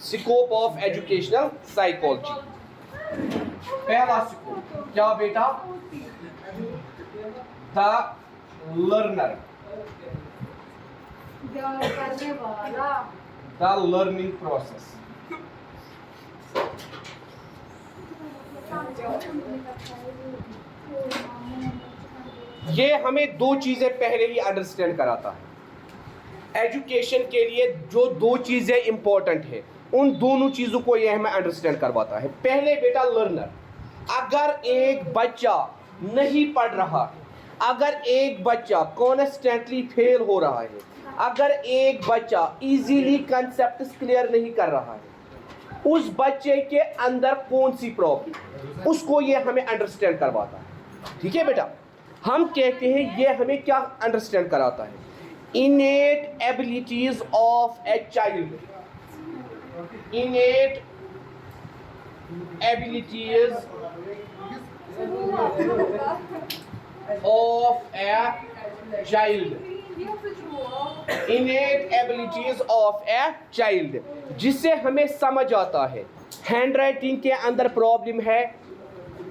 Scope of educational psychology. पहला scope क्या बेटा? The learner, the learning process. ये हमें दो चीजें पहले ही अंडरस्टैंड कराता है। एजुकेशन के लिए जो दो चीजें इंपॉर्टेंट है उन दोनों चीजों को ये हमें अंडरस्टैंड करवाता है। पहले बेटा लर्नर, अगर एक बच्चा नहीं पढ़ रहा है, अगर एक बच्चा कॉन्स्टेंटली फेल हो रहा है, अगर एक बच्चा इजीली कंसेप्ट क्लियर नहीं कर रहा है, उस बच्चे के अंदर कौन सी प्रॉब्लम, उसको ये हमें अंडरस्टैंड करवाता है। ठीक है बेटा, हम कहते हैं ये हमें क्या अंडरस्टैंड कराता है? इनेट abilities of a child, इनेट abilities of a child, इनेट abilities of a child, जिससे हमें समझ आता है हैंड राइटिंग के अंदर प्रॉब्लम है,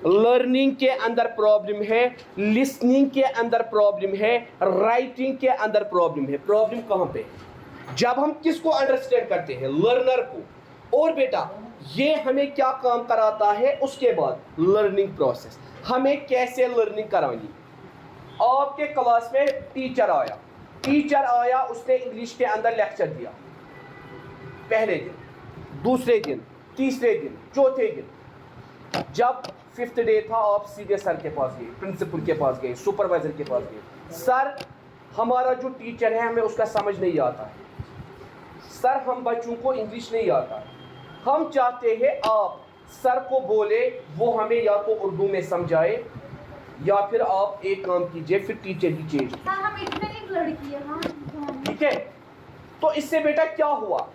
लर्निंग के अंदर प्रॉब्लम है, लिसनिंग के अंदर प्रॉब्लम है, राइटिंग के अंदर प्रॉब्लम है। प्रॉब्लम कहाँ पे है? जब हम किसको अंडरस्टैंड करते हैं? लर्नर को। और बेटा ये हमें क्या काम कराता है? उसके बाद लर्निंग प्रोसेस, हमें कैसे लर्निंग करानी। आपके क्लास में टीचर आया, उसने इंग्लिश के अंदर लेक्चर दिया, पहले दिन, दूसरे दिन, तीसरे दिन, चौथे दिन। जब 5th डे था, आप सीधे सर के पास गए, प्रिंसिपल के पास गए, सुपरवाइजर के पास गए। सर, हमारा जो टीचर है हमें उसका समझ नहीं आता है। सर, हम बच्चों को इंग्लिश नहीं आता है, हम चाहते हैं आप सर को बोले वो हमें या तो उर्दू में समझाए, या फिर आप एक काम कीजिए, फिर टीचर ही चेंज। ठीक है, तो इससे बेटा क्या हुआ?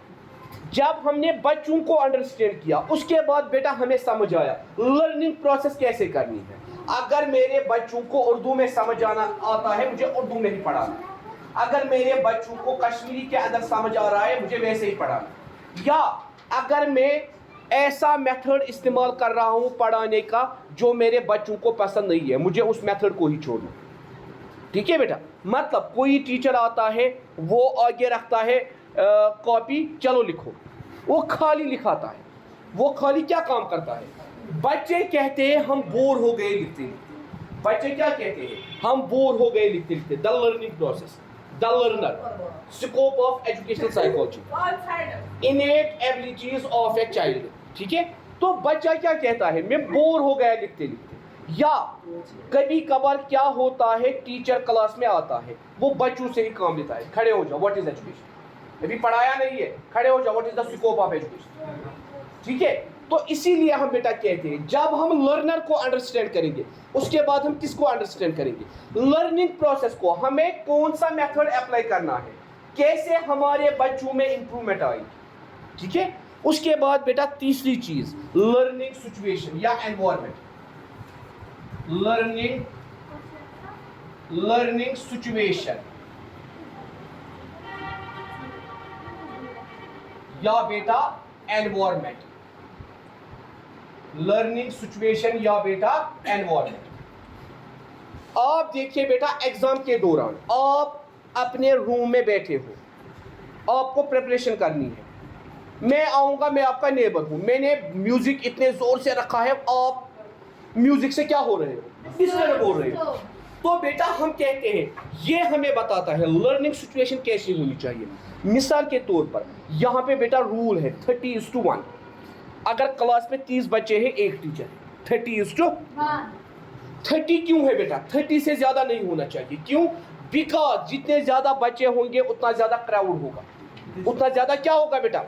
जब हमने बच्चों को अंडरस्टैंड किया, उसके बाद बेटा हमें समझ आया लर्निंग प्रोसेस कैसे करनी है। अगर मेरे बच्चों को उर्दू में समझ आना आता है, मुझे उर्दू में ही पढ़ाना। अगर मेरे बच्चों को कश्मीरी के अंदर समझ आ रहा है, मुझे वैसे ही पढ़ाना। या अगर मैं ऐसा मेथड इस्तेमाल कर रहा हूं पढ़ाने का जो मेरे बच्चों को पसंद नहीं है, मुझे उस मेथड को ही छोड़ना। ठीक है बेटा, मतलब कोई टीचर आता है, वो आगे रखता है कॉपी, चलो लिखो, वो खाली लिखाता है। वो खाली क्या काम करता है? बच्चे कहते हैं हम बोर हो गए लिखते लिखते। बच्चे क्या कहते हैं? हम बोर हो गए लिखते लिखते। The learning process, the learner, scope of educational psychology, इनेट abilities of a child. ठीक है, तो बच्चा क्या कहता है? मैं बोर हो गया लिखते लिखते। या कभी कभार क्या होता है, टीचर क्लास में आता है, वो बच्चों से ही काम लेता है। खड़े हो जाओ, व्हाट इज एजुकेशन? अभी पढ़ाया नहीं है, खड़े हो जाओ, what is the scope of education? ठीक है, तो इसीलिए हम बेटा कहते हैं जब हम लर्नर को अंडरस्टैंड करेंगे, उसके बाद हम किसको अंडरस्टैंड करेंगे? लर्निंग प्रोसेस को। हमें कौन सा मेथड अप्लाई करना है, कैसे हमारे बच्चों में इंप्रूवमेंट आएगी। ठीक है, उसके बाद बेटा तीसरी चीज, लर्निंग सिचुएशन या एनवायरनमेंट। लर्निंग सिचुएशन या बेटा एनवायरनमेंट। लर्निंग सिचुएशन या बेटा एनवायरनमेंट। आप देखिए बेटा, एग्जाम के दौरान आप अपने रूम में बैठे हो, आपको प्रिपरेशन करनी है। मैं आऊंगा, मैं आपका नेबर हूं, मैंने म्यूजिक इतने जोर से रखा है, आप म्यूजिक से क्या हो रहे हो? किस तरह बोल रहे हो? तो बेटा हम कहते हैं ये हमें बताता है लर्निंग सिचुएशन कैसी होनी चाहिए। मिसाल के तौर पर यहाँ पे बेटा रूल है 30:1। अगर क्लास में 30 बच्चे हैं, एक टीचर है, 30:1। 30 क्यों है बेटा? 30 से ज्यादा नहीं होना चाहिए। क्यों? बिकॉज जितने ज्यादा बच्चे होंगे उतना ज्यादा क्राउड होगा, उतना ज्यादा क्या होगा बेटा?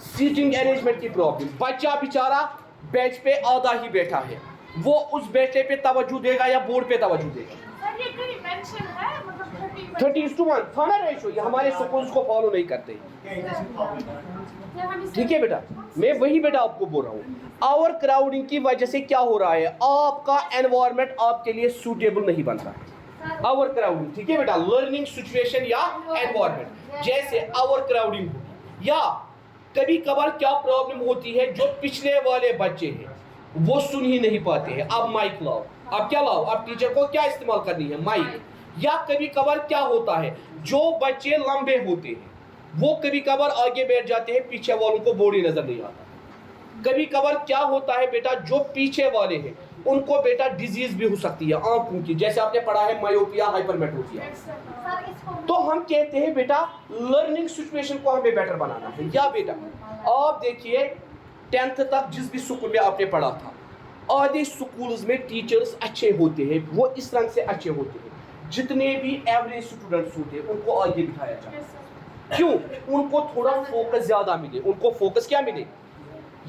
सीटिंग अरेंजमेंट की प्रॉब्लम। बच्चा बेचारा बेंच पे आधा ही बैठा है, वो उस बेटे पे तवज्जो देगा या बोर्ड पे तवज्जो देगा? 30:1 था ना रेशो, ये हमारे स्कूल्स को फॉलो नहीं करते। ठीक है बेटा, मैं वही बेटा आपको बोल रहा हूँ। ओवर क्राउडिंग की वजह से क्या हो रहा है? आपका एनवायरनमेंट आपके लिए सूटेबल नहीं बन रहा है। ओवर क्राउडिंग, ठीक है बेटा, लर्निंग सिचुएशन या एनवायरनमेंट। जैसे ओवर क्राउडिंग, या कभी कभार क्या प्रॉब्लम होती है, जो पिछले वाले बच्चे हैं वो सुन ही नहीं पाते हैं, अब माइक लाओ, अब क्या लाओ, अब टीचर को क्या इस्तेमाल करनी है, माइक। या कभी कभार क्या होता है, जो बच्चे लंबे होते हैं वो कभी कभार आगे बैठ जाते हैं, पीछे वालों को बोर्ड ही नजर नहीं आता। कभी कभार क्या होता है बेटा, जो पीछे वाले हैं उनको बेटा डिजीज भी हो सकती है आंखों की, जैसे आपने पढ़ा है मायोपिया, हाइपरमेट्रोपिया। तो हम कहते हैं बेटा लर्निंग सिचुएशन को हमें बेटर बनाना है। या बेटा आप देखिए 10th तक जिस भी स्कूल में आपने पढ़ा था, आधे स्कूल्स में टीचर्स अच्छे होते हैं, वो इस रंग से अच्छे होते हैं, जितने भी एवरेज स्टूडेंट्स होते हैं उनको आगे बिठाया जाता है। क्यों? उनको थोड़ा फोकस ज्यादा मिले, उनको फोकस क्या मिले।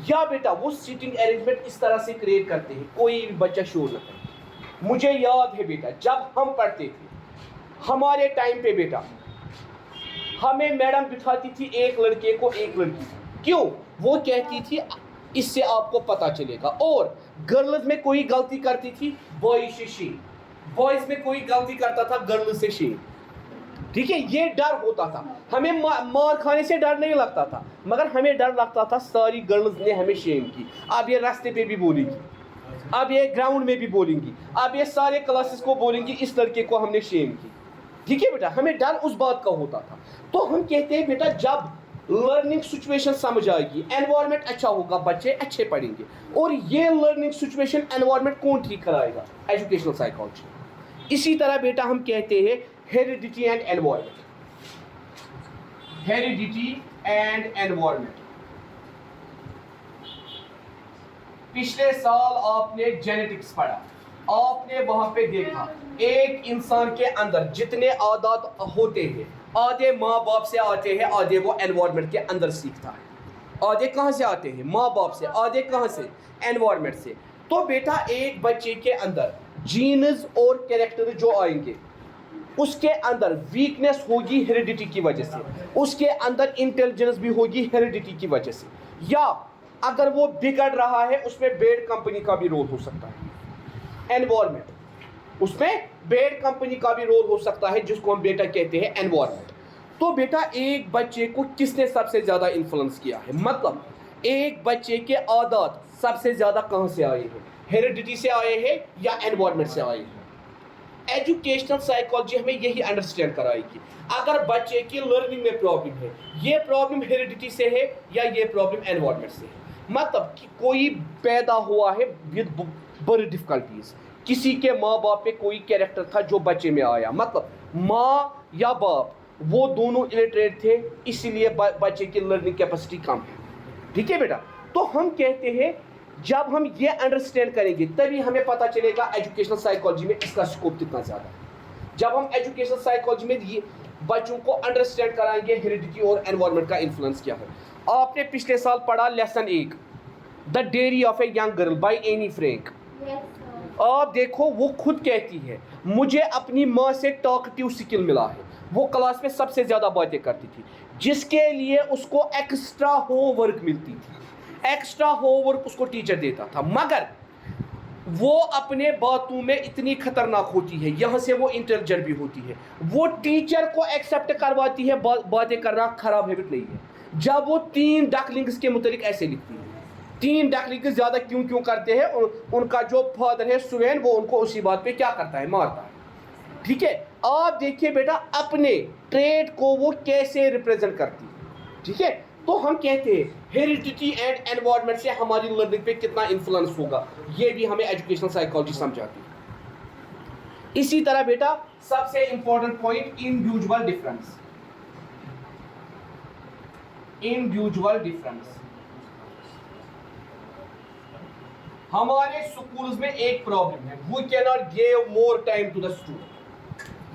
या बेटा वो सीटिंग अरेंजमेंट इस तरह से क्रिएट करते हैं कोई भी बच्चा शोर न करे। मुझे याद है बेटा जब हम पढ़ते थे हमारे टाइम पे बेटा हमें मैडम बिठाती थी एक लड़के को एक लड़की, क्यों? वो कहती थी इससे आपको पता चलेगा। और गर्ल्स में कोई गलती करती थी बॉयज से शेम, बॉयज में कोई गलती करता था गर्ल्स से शेम। ठीक है, ये डर होता था, हमें मार खाने से डर नहीं लगता था, मगर हमें डर लगता था सारी गर्ल्स ने हमें शेम की, अब ये रास्ते पे भी बोलेंगी, अब ये ग्राउंड में भी बोलेंगी, अब ये सारे क्लासेस को बोलेंगी इस लड़के को हमने शेम की। ठीक है बेटा, हमें डर उस बात का होता था। तो हम कहते हैं बेटा जब लर्निंग सिचुएशन समझ आएगी, एनवायरनमेंट अच्छा होगा, बच्चे अच्छे पढ़ेंगे। और ये लर्निंग सिचुएशन एनवायरनमेंट कौन ठीक कराएगा? Educational psychology. इसी तरह बेटा हम कहते हैं heredity and environment, heredity and environment. पिछले साल आपने जेनेटिक्स पढ़ा, आपने वहां पे देखा एक इंसान के अंदर जितने आदत होते हैं, आधे माँ बाप से आते हैं, आधे वो एनवायरनमेंट के अंदर सीखता है। आधे कहाँ से आते हैं? माँ बाप से। आधे कहाँ से? एनवायरनमेंट से। तो बेटा एक बच्चे के अंदर जीन्स और कैरेक्टर जो आएंगे, उसके अंदर वीकनेस होगी हेरिडिटी की वजह से, उसके अंदर इंटेलिजेंस भी होगी हेरिडिटी की वजह से। या अगर वो बिगड़ रहा है उसमें बेड कंपनी का भी रोल हो सकता है, एनवायरनमेंट, उसमें बेड कंपनी का भी रोल हो सकता है, जिसको हम बेटा कहते हैं एनवायरनमेंट। तो बेटा एक बच्चे को किसने सबसे ज्यादा इन्फ्लुएंस किया है, मतलब एक बच्चे के आदत सबसे ज्यादा कहां से आए हैं? हेरिडिटी से आए हैं या एनवायरनमेंट से आए हैं? एजुकेशनल साइकोलॉजी हमें यही अंडरस्टैंड कराएगी। अगर बच्चे की लर्निंग में प्रॉब्लम है, ये प्रॉब्लम हेरिडिटी से है या ये प्रॉब्लम एनवायरनमेंट से है। मतलब कि कोई पैदा हुआ है विद बड़ी डिफिकल्टीज, किसी के माँ बाप पे कोई कैरेक्टर था जो बच्चे में आया, मतलब माँ या बाप वो दोनों इलिटरेट थे, इसीलिए बच्चे की लर्निंग कैपेसिटी कम है। ठीक है बेटा, तो हम कहते हैं जब हम ये अंडरस्टैंड करेंगे तभी हमें पता चलेगा एजुकेशनल साइकोलॉजी में इसका स्कोप कितना ज़्यादा है। जब हम एजुकेशनल साइकोलॉजी में ये बच्चों को अंडरस्टैंड कराएंगे हेरिडिटी और एनवायरनमेंट का इन्फ्लुएंस क्या है। आपने पिछले साल पढ़ा lesson 1 the dairy of a young girl by Anne Frank. आप देखो वो खुद कहती है मुझे अपनी माँ से टॉकटिव स्किल मिला है। वो क्लास में सबसे ज़्यादा बातें करती थी, जिसके लिए उसको एक्स्ट्रा होमवर्क मिलती थी, एक्स्ट्रा होमवर्क उसको टीचर देता था, मगर वो अपने बातों में इतनी खतरनाक होती है, यहाँ से वो इंटेलिजेंट भी होती है, वो टीचर को एक्सेप्ट करवाती है बातें करना खराब हैबिट नहीं है। जब वो 3 डकलिंग्स के मुतालिक ऐसे लिखती है, 3 डकलिंग्स ज़्यादा क्यों क्यों करते हैं, उनका जो फादर है सुवेन वो उनको उसी बात पे क्या करता है, मारता है। ठीक है, आप देखिए बेटा अपने ट्रेड को वो कैसे रिप्रेजेंट करती है। ठीक है, तो हम कहते हैं हेरिडिटी एंड एनवायरनमेंट से हमारी लर्निंग पे कितना इन्फ्लुएंस होगा, ये भी हमें एजुकेशनल साइकोलॉजी समझाती है। इसी तरह बेटा सबसे important point individual difference, individual difference. हमारे स्कूल्स में एक प्रॉब्लम है, we can not give more time to the student.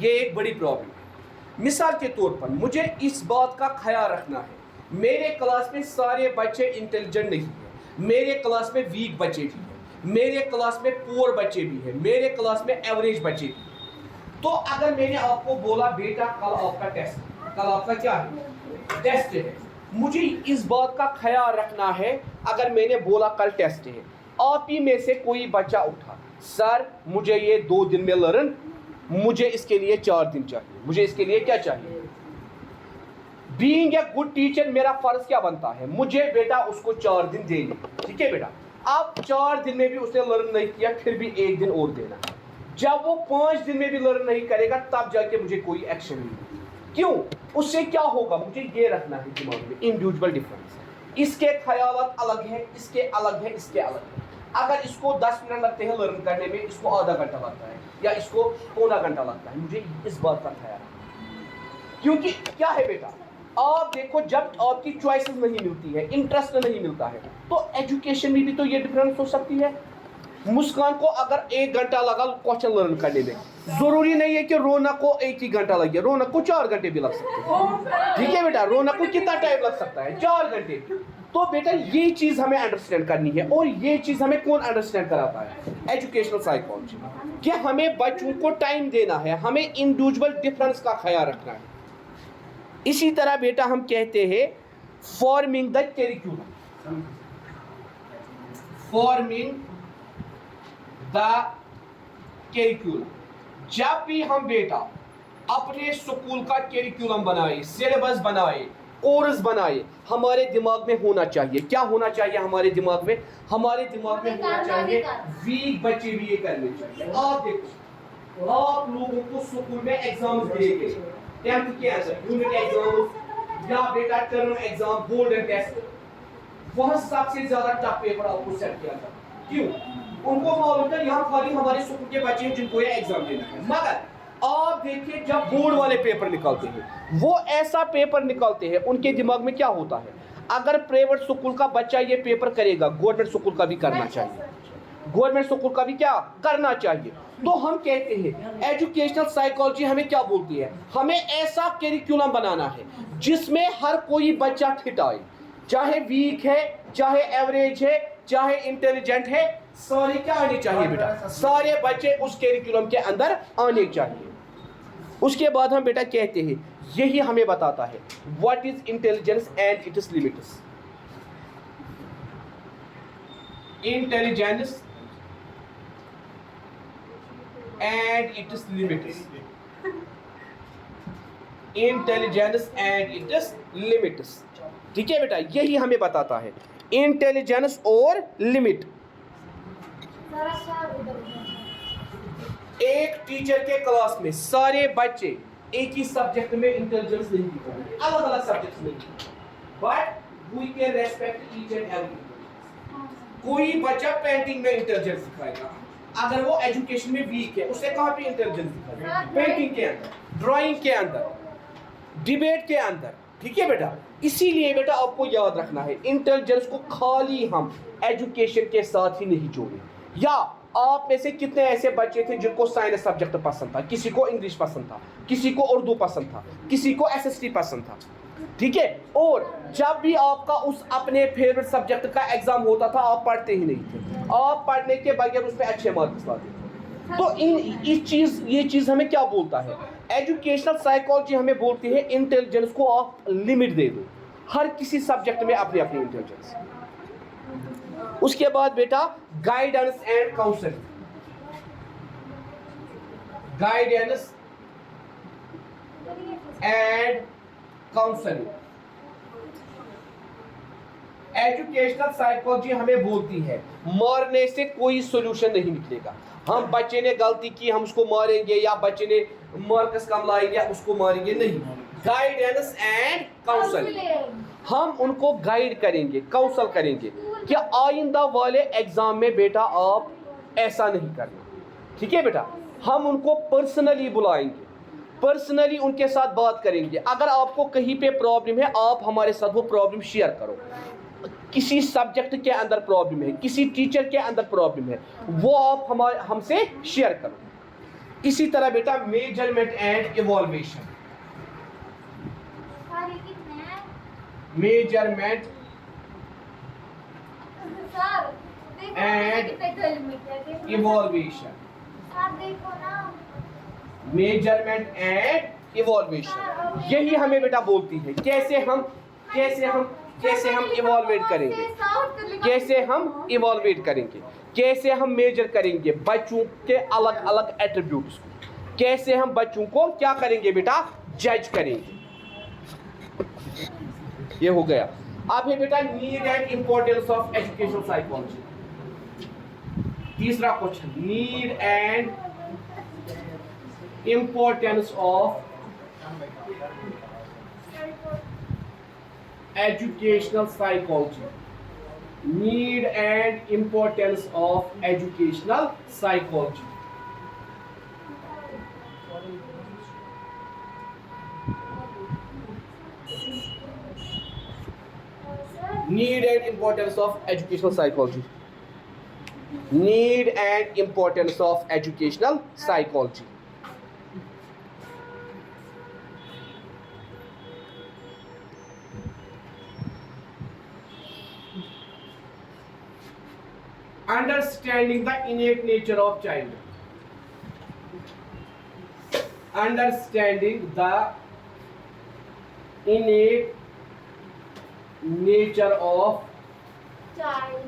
ये एक बड़ी प्रॉब्लम है। मिसाल के तौर पर मुझे इस बात का ख्याल रखना है मेरे क्लास में सारे बच्चे इंटेलिजेंट नहीं हैं, मेरे क्लास में वीक बच्चे भी हैं, मेरे क्लास में पुअर बच्चे भी हैं, मेरे क्लास में एवरेज बच्चे भी हैं। तो अगर मैंने आपको बोला बेटा कल आपका टेस्ट, कल आपका क्या है, टेस्ट है, मुझे इस बात का ख्याल रखना है अगर मैंने बोला कल टेस्ट है, आप ही में से कोई बच्चा उठा सर मुझे ये 2 दिन में लर्न, मुझे इसके लिए 4 दिन चाहिए, मुझे इसके लिए क्या चाहिए, बीइंग ए गुड टीचर मेरा फर्ज क्या बनता है, मुझे बेटा उसको 4 दिन देने, ठीक है बेटा। अब 4 दिन में भी उसने लर्न नहीं किया, फिर भी 1 दिन और देना। जब वो 5 दिन में भी लर्न नहीं करेगा तब जाके मुझे कोई एक्शन नहीं। क्यों? उससे क्या होगा, मुझे ये रखना है दिमाग में, इंडिविजुअल डिफरेंस। इसके ख्यालात अलग है, इसके अलग है, इसके अलग है। अगर इसको 10 मिनट लगते हैं लर्न करने में, इसको आधा घंटा लगता है या इसको पौना घंटा लगता है, मुझे इस बात का ख्याल है। क्योंकि क्या है बेटा, आप देखो जब आपकी चॉइसेस नहीं मिलती है, इंटरेस्ट नहीं मिलता है, तो एजुकेशन में भी तो ये डिफरेंस हो सकती है। मुस्कान को अगर 1 घंटा लगा क्वेश्चन लर्न करने में, जरूरी नहीं है कि रौनक को 1 ही घंटा लगे, रौनक को 4 घंटे भी लग सकते हैं, ठीक है बेटा। रौनक को कितना टाइम लग सकता है, 4 घंटे। तो बेटा ये चीज हमें अंडरस्टैंड करनी है, और ये चीज हमें कौन अंडरस्टैंड कराता है, एजुकेशनल साइकोलॉजी, कि हमें बच्चों को टाइम देना है, हमें इंडिविजुअल डिफरेंस का ख्याल रखना है। इसी तरह बेटा हम कहते हैं forming the curriculum, forming the curriculum. जब भी हम बेटा अपने स्कूल का करिकुलम बनाए, सिलेबस बनाए, कोर्स बनाए, हमारे दिमाग में होना चाहिए, क्या होना चाहिए हमारे दिमाग में, हमारे दिमाग में होना चाहिए वीक बच्चे भी ये करने चाहिए। आप देखो, आप लोगों को स्कूल में एग्जाम दिए गए, 10th के अंदर यूनिट एग्जाम या बेटा term exam, board and test, वहां सबसे ज्यादा टफ पेपर आपको सेट किया था। क्यों? उनको मालूम था यहाँ खाली हमारे स्कूल के बच्चे हैं जिनको ये एग्जाम देना है। मगर आप देखिए जब बोर्ड वाले पेपर निकलते हैं, वो ऐसा पेपर निकलते हैं, उनके दिमाग में क्या होता है, अगर प्राइवेट स्कूल का बच्चा ये पेपर करेगा, गवर्नमेंट स्कूल का भी करना चाहिए, गवर्नमेंट स्कूल का भी क्या करना चाहिए। तो हम कहते हैं एजुकेशनल साइकोलॉजी हमें क्या बोलती है, हमें ऐसा करिकुलम बनाना है जिसमें हर कोई बच्चा फिट आए, चाहे वीक है, चाहे एवरेज है, चाहे इंटेलिजेंट है, सारे क्या आने चाहिए बेटा, सारे बच्चे उस करिकुलम के अंदर आने चाहिए। उसके बाद हम बेटा कहते हैं, यही हमें बताता है what is intelligence and it's limits. Intelligence and it's limits, intelligence and it's limits, ठीक है बेटा, यही हमें बताता है इंटेलिजेंस और लिमिट। एक टीचर के क्लास में सारे बच्चे एक ही सब्जेक्ट में इंटेलिजेंस नहीं दिखाएंगे, अलग अलग सब्जेक्ट में, but we can respect each and every. कोई बच्चा पेंटिंग में इंटेलिजेंस दिखाएगा, अगर वो एजुकेशन में वीक है उसे कहाँ पे इंटेलिजेंस दिखाएगा, पेंटिंग के अंदर, ड्राइंग के अंदर, डिबेट के अंदर, ठीक है बेटा। इसीलिए बेटा आपको याद रखना है, इंटेलिजेंस को खाली हम एजुकेशन के साथ ही नहीं जोड़े। या आप में से कितने ऐसे बच्चे थे जिनको साइंस सब्जेक्ट पसंद था, किसी को इंग्लिश पसंद था, किसी को उर्दू पसंद था, किसी को एसएसटी पसंद था, ठीक है। और जब भी आपका उस अपने फेवरेट सब्जेक्ट का एग्जाम होता था, आप पढ़ते ही नहीं थे, आप पढ़ने के बगैर उसमें अच्छे मार्क्स लाते थे। तो ये चीज हमें क्या बोलता है, एजुकेशनल साइकोलॉजी हमें बोलती है इंटेलिजेंस को आप लिमिट दे दो, हर किसी सब्जेक्ट में अपनी अपनी इंटेलिजेंस। उसके बाद बेटा guidance and counselling, guidance and counselling. Educational psychology हमें बोलती है मारने से कोई सॉल्यूशन नहीं निकलेगा। हम बच्चे ने गलती की हम उसको मारेंगे, या बच्चे ने मार्क्स कम लाएंगे उसको मारेंगे, नहीं। गाइडेंस एंड काउंसलिंग, हम उनको गाइड करेंगे, काउंसल करेंगे कि आइंदा वाले एग्जाम में बेटा आप ऐसा नहीं करना, ठीक है बेटा। हम उनको पर्सनली बुलाएंगे, पर्सनली उनके साथ बात करेंगे। अगर आपको कहीं पे प्रॉब्लम है, आप हमारे साथ वो प्रॉब्लम शेयर करो। किसी सब्जेक्ट के अंदर प्रॉब्लम है, किसी टीचर के अंदर प्रॉब्लम है, वो आप हमसे शेयर करो। इसी तरह बेटा measurement and evaluation, measurement and evaluation, measurement and evaluation, यही हमें बेटा बोलती है कैसे हम इवॉल्वेट करेंगे, कैसे हम इवॉल्वेट करेंगे, कैसे हम मेजर करेंगे बच्चों के अलग अलग एट्रीब्यूट्स को, कैसे हम बच्चों को क्या करेंगे बेटा, जज करेंगे। ये हो गया. अब है बेटा need and importance of educational psychology. तीसरा question, need and importance of educational psychology. Need and importance of educational psychology. Need and importance of educational psychology. Need and importance of educational psychology. Understanding the innate nature of child. Understanding the innate nature of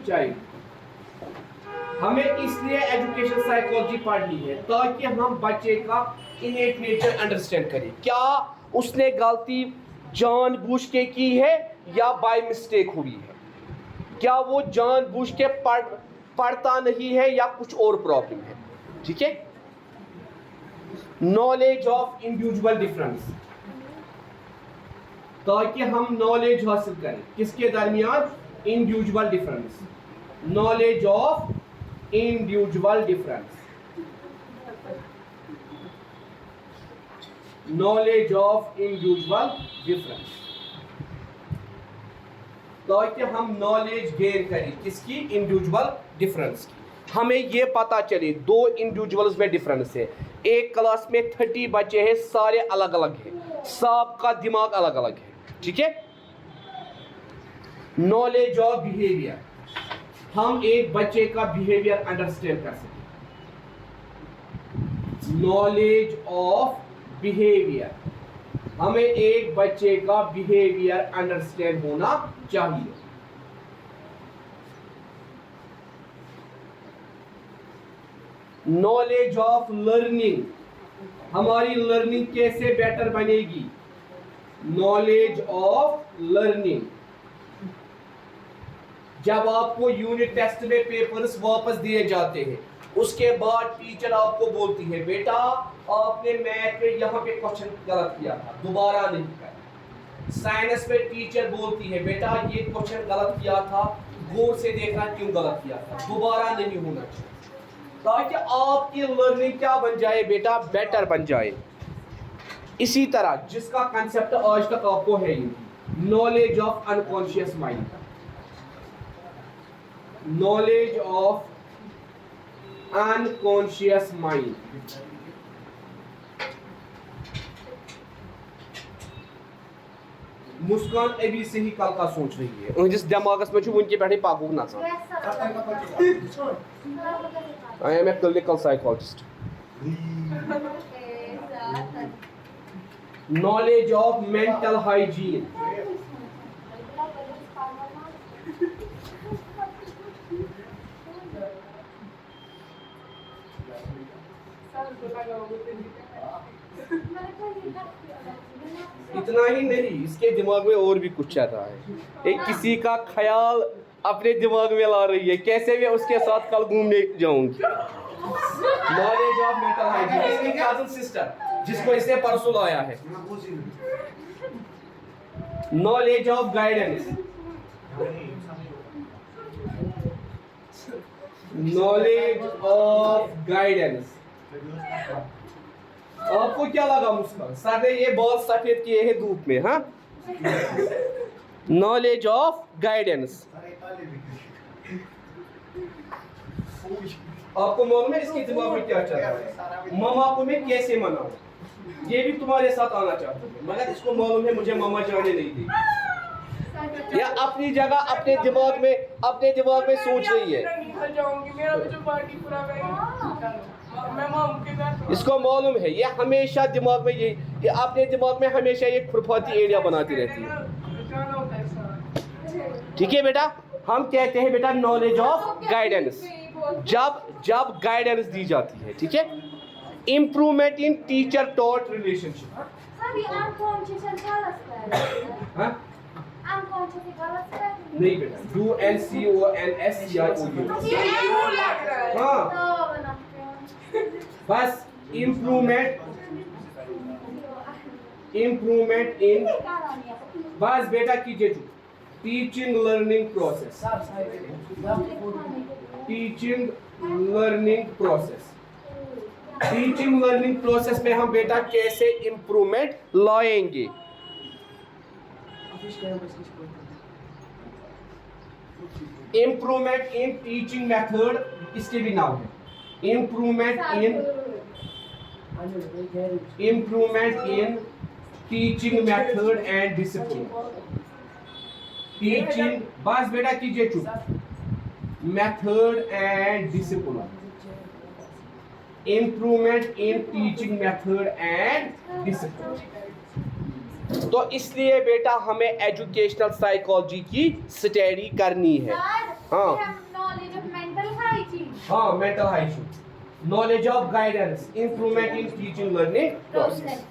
child. हमें इसलिए education psychology पढ़नी है ताकि हम बच्चे का इनेट nature understand करें. क्या उसने गलती जानबूझ के की है या बाय मिस्टेक हुई है? क्या वो जानबूझ के पढ़ता नहीं है या कुछ और प्रॉब्लम है? ठीक है. नॉलेज ऑफ इंडिविजुअल डिफरेंस, ताकि हम नॉलेज हासिल करें किसके दरमियान? Individual difference. Knowledge of individual difference. Knowledge of individual difference, ताकि हम नॉलेज गेन करें किसकी? इंडिविजुअल डिफरेंस की. हमें ये पता चले दो इंडिविजुअल्स में डिफरेंस है. एक क्लास में 30 बच्चे हैं, सारे अलग अलग हैं, सबका दिमाग अलग अलग है. ठीक है. नॉलेज ऑफ बिहेवियर, हम एक बच्चे का बिहेवियर अंडरस्टैंड कर सकें. नॉलेज ऑफ बिहेवियर, हमें एक बच्चे का बिहेवियर अंडरस्टैंड होना चाहिए. नॉलेज ऑफ लर्निंग, हमारी लर्निंग कैसे बेटर बनेगी? नॉलेज ऑफ लर्निंग, जब आपको यूनिट टेस्ट में पेपर्स वापस दिए जाते हैं उसके बाद टीचर आपको बोलती है बेटा आपने मैथ में यहाँ पे क्वेश्चन गलत किया था, दोबारा नहीं कर. साइंस में टीचर बोलती है बेटा ये क्वेश्चन गलत किया था, गौर से देखना क्यों गलत किया था, दोबारा नहीं होना चाहिए. ताकि आपकी लर्निंग क्या बन जाए बेटा? बेटर बन जाए. इसी तरह जिसका कंसेप्ट आज तक आपको है ही, knowledge of unconscious mind. Knowledge of unconscious mind, Muskan अभी से ही कल का सोच रही है, जिस दिमागस में उनके बैठे पागुक ना. I am a clinical psychologist. Knowledge of mental hygiene. इतना ही नहीं, इसके दिमाग में और भी कुछ चल रहा है. एक किसी का ख्याल अपने दिमाग में ला रही है, कैसे मैं उसके साथ कल घूमने जाऊंगी. नॉलेज ऑफ मेंटल हाइजीन, इसकी कजन सिस्टर जिसको इसने परसों लाया है. Knowledge of guidance, knowledge of guidance. आपको क्या लगा मुस्कान? सर ने ये बाल सफेद किए हैं धूप में. हाँ, नॉलेज ऑफ गाइडेंस. आपको मालूम है इसके दिमाग में क्या चल रहा है? मामा को मैं कैसे मनाऊं, ये भी तुम्हारे साथ आना चाहती है, मगर इसको मालूम है मुझे मामा जाने नहीं देगी. या अपनी जगह अपने दिमाग में सोच रही है. इसको मालूम है ये हमेशा दिमाग में ये अपने दिमाग में हमेशा ये खुरफाती एरिया बनाती रहती है. ठीक है बेटा, हम कहते हैं बेटा नॉलेज ऑफ गाइडेंस, जब गाइडेंस दी जाती है. ठीक है. Improvement in teacher taught relationship. नहीं बेटा, UNCONSCIOU। हाँ बस इम्प्रूवमेंट इन, बस बेटा कीजिए चुप। Teaching learning process, teaching learning process, teaching learning process में हम बेटा कैसे इम्प्रूवमेंट लाएंगे। इम्प्रूवमेंट इन टीचिंग मेथड, इसके भी नाम है improvement in teaching method and discipline. Teaching, बस बेटा कीजिए चुप, method and discipline, improvement in teaching method and discipline. तो इसलिए बेटा हमें एजुकेशनल साइकोलॉजी की स्टडी करनी है। हाँ हाँ, mental hygiene, knowledge of guidance, improvement in teaching learning process.